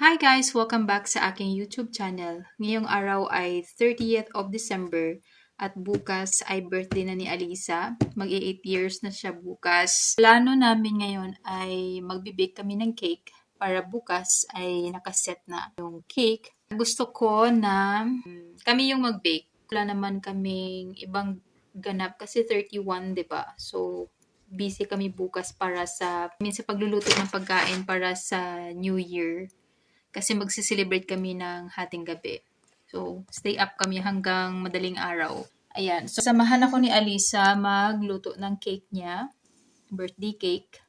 Hi guys! Welcome back sa aking YouTube channel. Ngayong araw ay 30th of December at bukas ay birthday na ni Alisa. Mag-8 years na siya bukas. Plano namin ngayon ay magbibake kami ng cake para bukas ay nakaset na yung cake. Gusto ko na kami yung mag-bake. Wala naman kaming ibang ganap kasi 31, 'di ba? So busy kami bukas para sa pagluluto ng pagkain para sa New Year. Kasi magsi-celebrate kami ng hating gabi. So, stay up kami hanggang madaling araw. Ayan. So, samahan ako ni Alisa magluto ng cake niya. Birthday cake.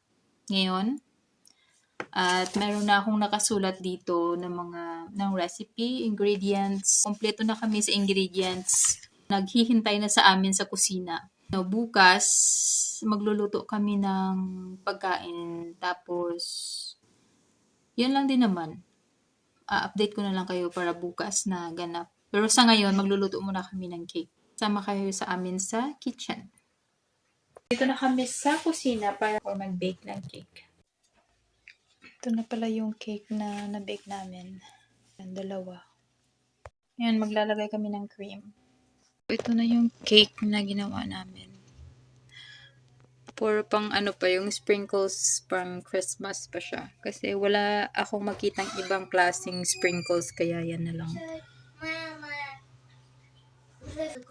Ngayon. At meron na akong nakasulat dito ng recipe, ingredients. Kompleto na kami sa ingredients. Naghihintay na sa amin sa kusina. No, bukas, magluluto kami ng pagkain. Tapos, yun lang din naman. Update ko na lang kayo para bukas na ganap. Pero sa ngayon, magluluto muna kami ng cake. Sama kayo sa amin sa kitchen. Dito na kami sa kusina para mag-bake ng cake. Ito na pala yung cake na na-bake namin. Yan, dalawa. Yan, maglalagay kami ng cream. Ito na yung cake na ginawa namin. Puro pang pa yung sprinkles, pang Christmas pa siya. Kasi wala akong makitang ibang klaseng sprinkles, kaya yan na lang.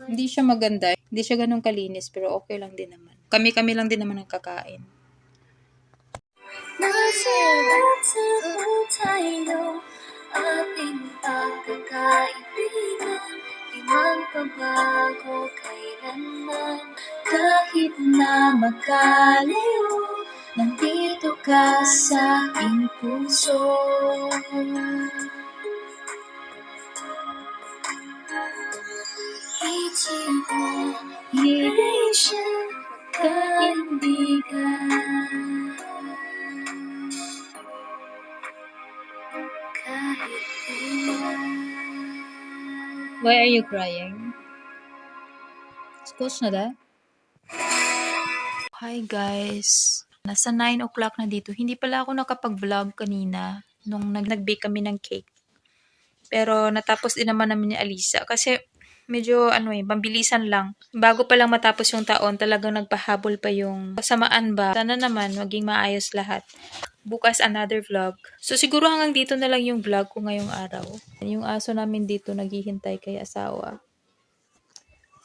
Hindi siya maganda. Hindi siya ganun kalinis, pero okay lang din naman. Kami-kami lang din naman ang kakain. Nasulat sa tayo ating pagkakaibigan, di magbabago kailanman. Kahit na magkalayo, nandito ka sa aking puso. Ichigo, higay siya kaibigan. Kahit kailan. Why are you crying? School's na da? Hi guys! Nasa 9 o'clock na dito. Hindi pala ako nakapag-vlog kanina nung nag-bake kami ng cake. Pero natapos din naman namin ni Alisa kasi medyo pambilisan lang. Bago pa lang matapos yung taon, talagang nagpahabol pa yung kasamaan ba. Sana naman maging maayos lahat. Bukas another vlog. So siguro hanggang dito na lang yung vlog ko ngayong araw. Yung aso namin dito naghihintay kay asawa.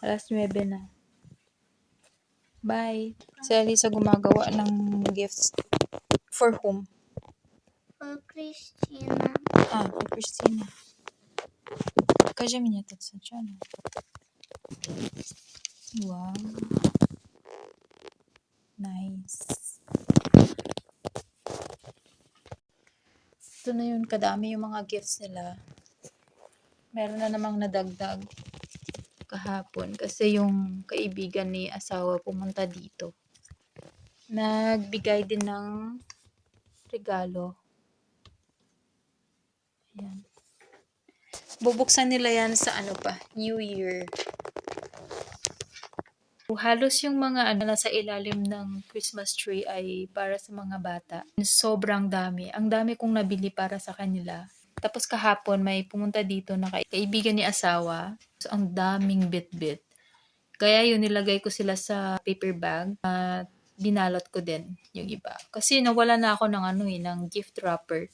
Alas 9 na. Bye! Si Alisa gumagawa ng gifts. For whom? For Christina. For Christina. Покажи мне тут сначала. Wow. Nice. Ito na yun, kadami yung mga gifts nila. Meron na namang nadagdag kahapon kasi yung kaibigan ni asawa pumunta dito. Nagbigay din ng regalo. Ayan. Bubuksan nila yan sa New Year. Halos yung mga nasa ilalim ng Christmas tree ay para sa mga bata. Sobrang dami. Ang dami kong nabili para sa kanila. Tapos kahapon may pumunta dito na kaibigan ni asawa. So, ang daming bit-bit. Kaya yun, nilagay ko sila sa paper bag at binalot ko din yung iba. Kasi nawala na ako ng ng gift wrapper.